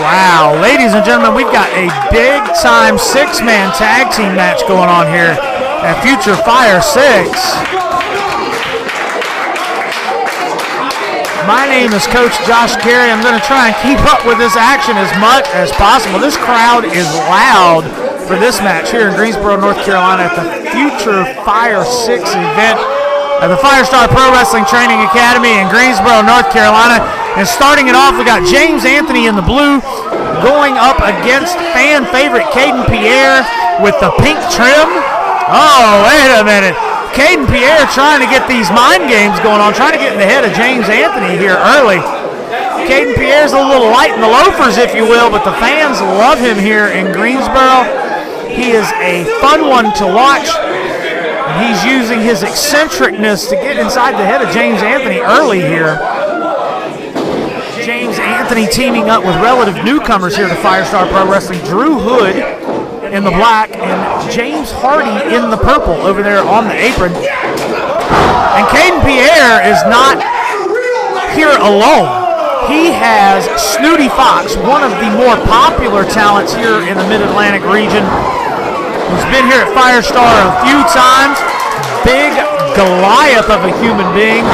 Wow, ladies and gentlemen, we've got a big-time six-man tag team match going on here at Future Fire 6. My name is Coach Josh Gary. I'm going to try and keep up with this action as much as possible. This crowd is loud for this match here in Greensboro, North Carolina at the Future Fire 6 event at the Firestar Pro Wrestling Training Academy in Greensboro, North Carolina. And starting it off, we got James Anthony in the blue going up against fan favorite Kaydin Pierre with the pink trim. Oh, wait a minute. Kaydin Pierre trying to get these mind games going on, trying to get in the head of James Anthony here early. Kaydin Pierre's a little light in the loafers, if you will, but the fans love him here in Greensboro. He is a fun one to watch. He's using his eccentricness to get inside the head of James Anthony early here. James Anthony teaming up with relative newcomers here to Firestar Pro Wrestling, Drew Hood in the black and James Hardy in the purple over there on the apron. And Kaydin Pierre is not here alone. He has Snooty Fox, one of the more popular talents here in the Mid-Atlantic region, who's been here at Firestar a few times. Big Goliath of a human being.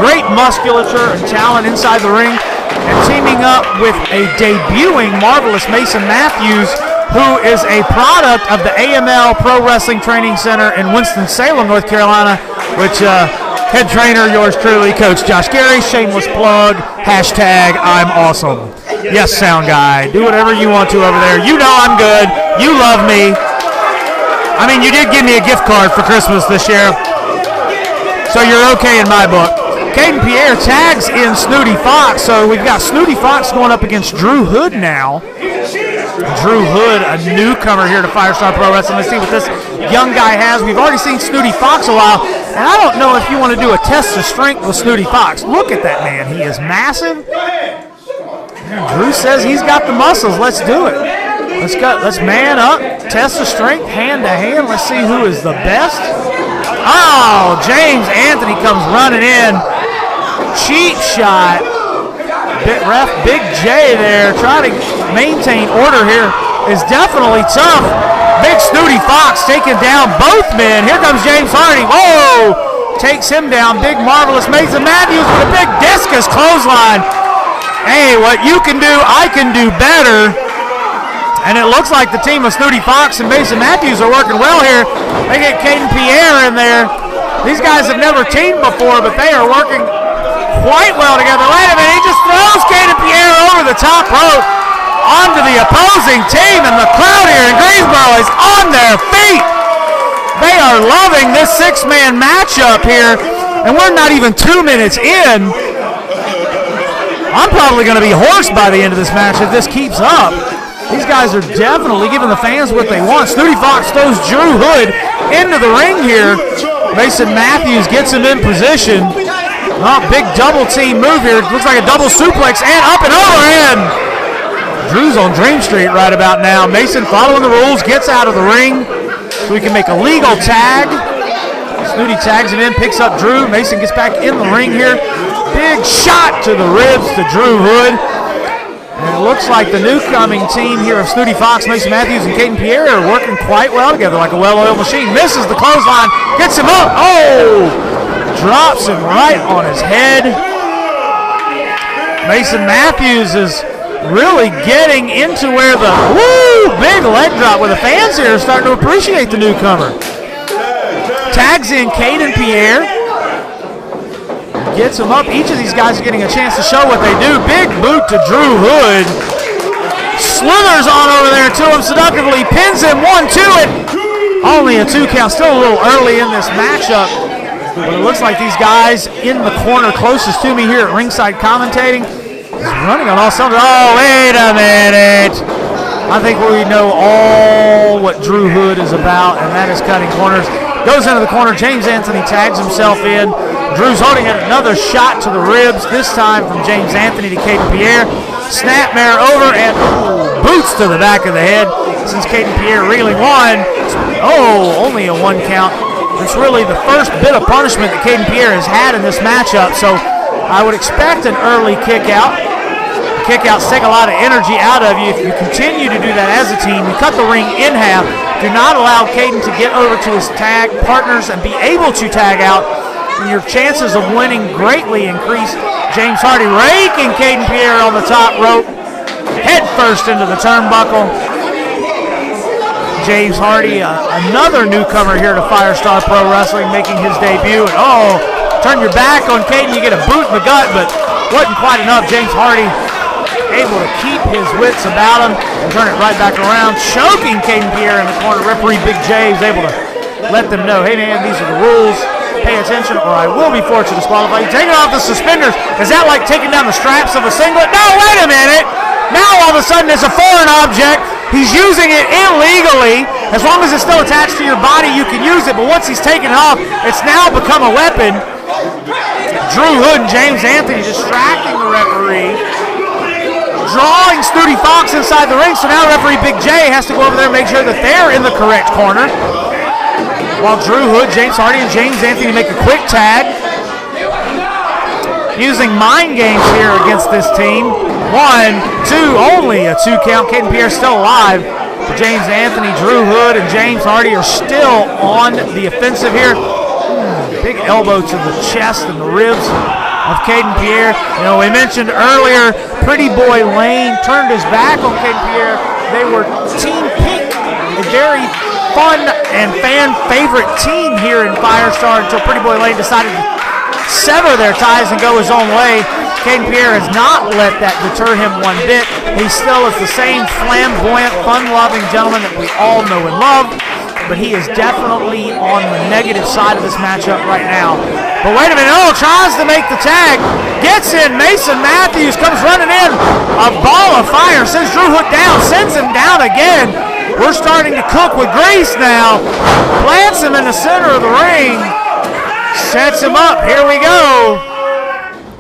Great musculature and talent inside the ring. And teaming up with a debuting Marvelous Mason Matthews, who is a product of the AML Pro Wrestling Training Center in Winston-Salem, North Carolina, which head trainer, yours truly, Coach Josh Gary. Shameless plug. Hashtag I'm awesome. Yes, sound guy. Do whatever you want to over there. You know I'm good. You love me. I mean, you did give me a gift card for Christmas this year, so you're okay in my book. Kaydin Pierre tags in Snooty Fox, so we've got Snooty Fox going up against Drew Hood now. Drew Hood, a newcomer here to Firestar Pro Wrestling. Let's see what this young guy has. We've already seen Snooty Fox a while, and I don't know if you want to do a test of strength with Snooty Fox. Look at that man. He is massive. Drew says he's got the muscles. Let's do it. Let's man up, test the strength, hand to hand. Let's see who is the best. Oh, James Anthony comes running in. Cheap shot. Ref Big J there trying to maintain order here is definitely tough. Big Snooty Fox taking down both men. Here comes James Hardy. Whoa! Takes him down. Big Marvelous Mason Matthews with a big discus clothesline. Hey, what you can do, I can do better. And it looks like the team of Snooty Fox and Mason Matthews are working well here. They get Kaydin Pierre in there. These guys have never teamed before, but they are working quite well together. Wait a minute, he just throws Kaydin Pierre over the top rope onto the opposing team, and the crowd here in Greensboro is on their feet. They are loving this six-man matchup here, and we're not even 2 minutes in. I'm probably going to be hoarse by the end of this match if this keeps up. These guys are definitely giving the fans what they want. Snooty Fox throws Drew Hood into the ring here. Mason Matthews gets him in position. Oh, big double team move here. Looks like a double suplex and up and over. And Drew's on Dream Street right about now. Mason following the rules, gets out of the ring so we can make a legal tag. Snooty tags him in, picks up Drew. Mason gets back in the ring here. Big shot to the ribs to Drew Hood. And it looks like the newcoming team here of Snooty Fox, Mason Matthews, and Kaydin Pierre are working quite well together like a well-oiled machine. Misses the clothesline, gets him up. Oh! Drops him right on his head. Mason Matthews is really getting into where the big leg drop where the fans here are starting to appreciate the newcomer. Tags in Kaydin Pierre. Gets him up. Each of these guys are getting a chance to show what they do. Big boot to Drew Hood. Slithers on over there to him seductively. Pins him 1-2 it. Only a 2 count. Still a little early in this matchup. But it looks like these guys in the corner closest to me here at ringside commentating is running on all cylinders. Oh, wait a minute. I think we know all what Drew Hood is about, and that is cutting corners. Goes into the corner. James Anthony tags himself in. Drew's holding at another shot to the ribs, this time from James Anthony to Kaydin Pierre. Snapmare over and boots to the back of the head. Since Kaydin Pierre reeling one. Oh, only a 1 count. It's really the first bit of punishment that Kaydin Pierre has had in this matchup, so I would expect an early kick out. Kick outs take a lot of energy out of you. If you continue to do that as a team, you cut the ring in half. Do not allow Kaydin to get over to his tag partners and be able to tag out, and your chances of winning greatly increase. James Hardy raking Kaydin Pierre on the top rope, head first into the turnbuckle. James Hardy, another newcomer here to Firestar Pro Wrestling, making his debut. And turn your back on Kaydin, you get a boot in the gut, but wasn't quite enough. James Hardy able to keep his wits about him and turn it right back around, choking Kaydin Pierre in the corner. Referee Big J is able to let them know, hey man, these are the rules. Pay attention or I will be forced to disqualify you. Taking off the suspenders. Is that like taking down the straps of a singlet? No, wait a minute. Now all of a sudden it's a foreign object. He's using it illegally. As long as it's still attached to your body, you can use it. But once he's taken it off, it's now become a weapon. Drew Hood and James Anthony distracting the referee, drawing Snooty Fox inside the ring. So now referee Big J has to go over there and make sure that they're in the correct corner. While Drew Hood, James Hardy, and James Anthony make a quick tag. Using mind games here against this team. 1, 2, only a 2 count. Kaydin Pierre still alive. But James Anthony, Drew Hood, and James Hardy are still on the offensive here. Big elbow to the chest and the ribs of Kaydin Pierre. You know, we mentioned earlier, Pretty Boy Lane turned his back on Kaydin Pierre. They were Team Pink, a very fun and fan favorite team here in Firestar until Pretty Boy Lane decided to sever their ties and go his own way. Kaydin Pierre has not let that deter him one bit. He still is the same flamboyant, fun-loving gentleman that we all know and love, but he is definitely on the negative side of this matchup right now. But wait a minute, tries to make the tag, gets in, Mason Matthews comes running in, a ball of fire, sends Drew Hood down, sends him down again. We're starting to cook with grease now. Plants him in the center of the ring. Sets him up. Here we go.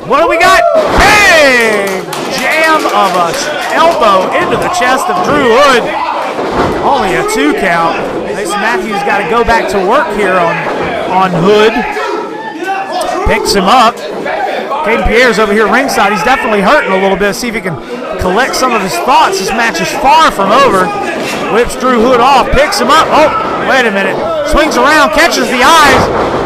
What do we got? Big jam of a elbow into the chest of Drew Hood. Only a 2 count. Mason Matthews got to go back to work here on Hood. Picks him up. Kaydin Pierre's over here ringside. He's definitely hurting a little bit. See if he can collect some of his thoughts. This match is far from over. Whips Drew Hood off, picks him up. Oh, wait a minute. Swings around, catches the eyes.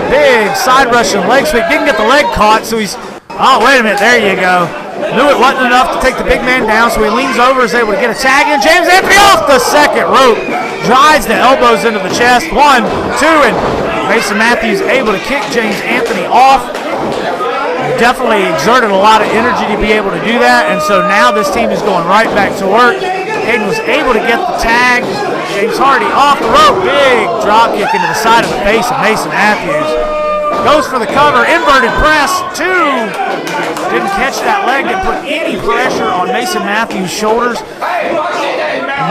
Big side rush and leg sweep. Didn't get the leg caught, so he's... Oh, wait a minute. There you go. Knew it wasn't enough to take the big man down, so he leans over, is able to get a tag in. James Anthony off the second rope. Drives the elbows into the chest. 1, 2, and Mason Matthews able to kick James Anthony off. Definitely exerted a lot of energy to be able to do that, and so now this team is going right back to work. Kaydin was able to get the tag. James Hardy off the rope. Big drop kick into the side of the face of Mason Matthews. Goes for the cover. Inverted press. 2. Didn't catch that leg. Didn't put any pressure on Mason Matthews' shoulders.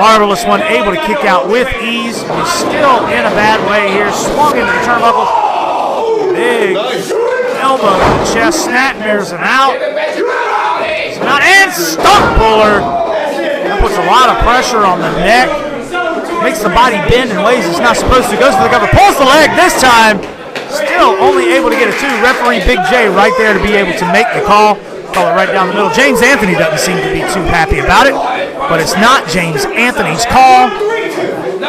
Marvelous one. Able to kick out with ease. He's still in a bad way here. Swung into the turnbuckles. Big elbow to the chest. Snapmares him out. And stump puller. That puts a lot of pressure on the neck. Makes the body bend in ways it's not supposed to. Goes for the cover. Pulls the leg this time. Still only able to get a 2. Referee Big J right there to be able to make the call. Call it right down the middle. James Anthony doesn't seem to be too happy about it, but it's not James Anthony's call.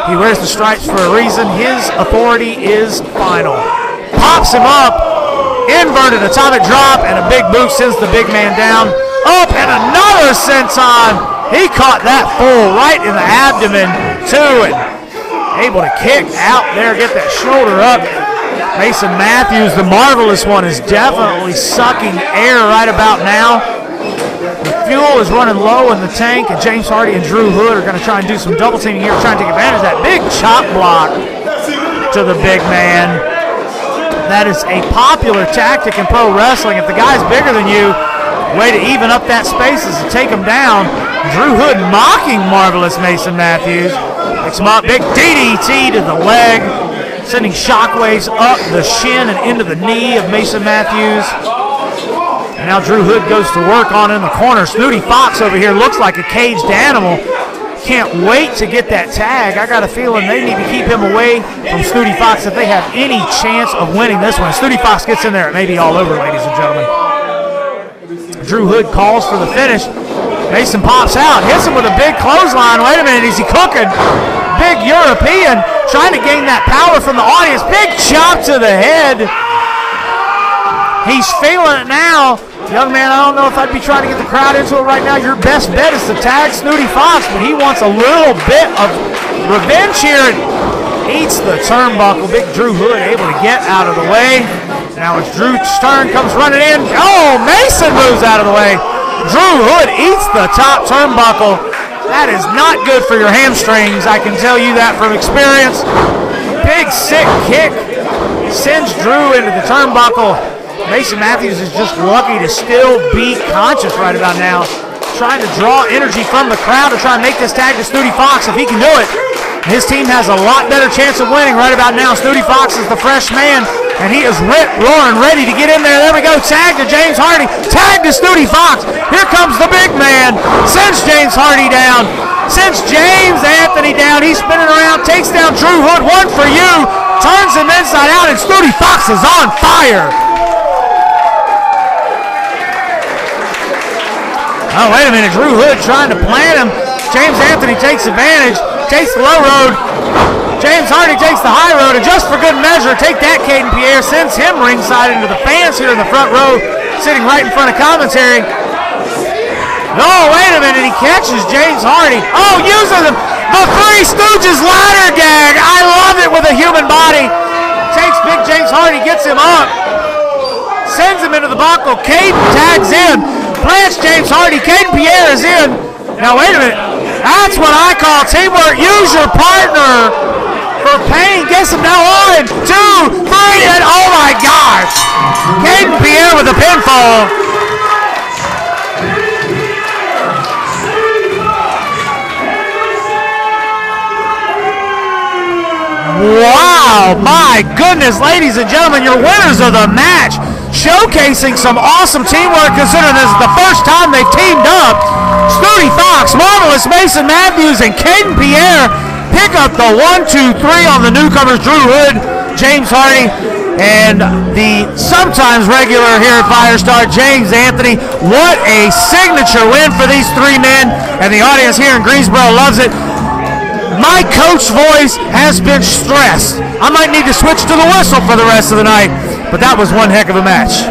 He wears the stripes for a reason. His authority is final. Pops him up. Inverted atomic drop and a big boot sends the big man down. Up and another senton. He caught that full right in the abdomen too, and able to kick out there, get that shoulder up. Mason Matthews, the marvelous one, is definitely sucking air right about now. The fuel is running low in the tank, and James Hardy and Drew Hood are going to try and do some double teaming here, trying to take advantage of that big chop block to the big man. That is a popular tactic in pro wrestling. If the guy's bigger than you, way to even up that space is to take him down. Drew Hood mocking marvelous Mason Matthews. Picks him up, big DDT to the leg, sending shockwaves up the shin and into the knee of Mason Matthews. And now Drew Hood goes to work on in the corner. Snooty Fox over here looks like a caged animal. Can't wait to get that tag. I got a feeling they need to keep him away from Snooty Fox if they have any chance of winning this one. If Snooty Fox gets in there, it may be all over, ladies and gentlemen. Drew Hood calls for the finish. Mason pops out, hits him with a big clothesline. Wait a minute, is he cooking? Big European, trying to gain that power from the audience. Big chop to the head. He's feeling it now. Young man, I don't know if I'd be trying to get the crowd into it right now. Your best bet is to tag Snooty Fox, but he wants a little bit of revenge here. Eats the turnbuckle. Big Drew Hood able to get out of the way. Now it's Drew's turn, comes running in. Oh, Mason moves out of the way. Drew Hood eats the top turnbuckle. That is not good for your hamstrings. I can tell you that from experience. Big sick kick sends Drew into the turnbuckle. Mason Matthews is just lucky to still be conscious right about now. Trying to draw energy from the crowd to try and make this tag to Snooty Fox. If he can do it, his team has a lot better chance of winning right about now. Snooty Fox is the fresh man, and he is roaring, ready to get in there. There we go. Tag to James Hardy. Tag to Snooty Fox. Here comes the big man. Sends James Hardy down. Sends James Anthony down. He's spinning around. Takes down Drew Hood. One for you. Turns him inside out, and Snooty Fox is on fire. Oh, wait a minute. Drew Hood trying to plant him. James Anthony takes advantage. Takes the low road. James Hardy takes the high road, and just for good measure, take that, Kaydin Pierre. Sends him ringside into the fans here in the front row, sitting right in front of commentary. Oh, wait a minute. He catches James Hardy. Oh, uses him. The Three Stooges ladder gag. I love it with a human body. Takes big James Hardy, gets him up. Sends him into the buckle. Kaydin tags in. Plants James Hardy. Kaydin Pierre is in. Now, wait a minute. That's what I call teamwork. Use your partner for pain. Gets him now on. 2, 3, and oh my gosh. Kaydin Pierre with a pinfall. Wow, my goodness, ladies and gentlemen, your winners of the match. Showcasing some awesome teamwork considering this is the first time they've teamed up. Snooty Fox, Marvelous Mason Matthews, and Kaydin Pierre pick up the 1, 2, 3 on the newcomers, Drew Hood, James Hardy, and the sometimes regular here at Firestar, James Anthony. What a signature win for these three men, and the audience here in Greensboro loves it. My coach voice has been stressed. I might need to switch to the whistle for the rest of the night, but that was one heck of a match.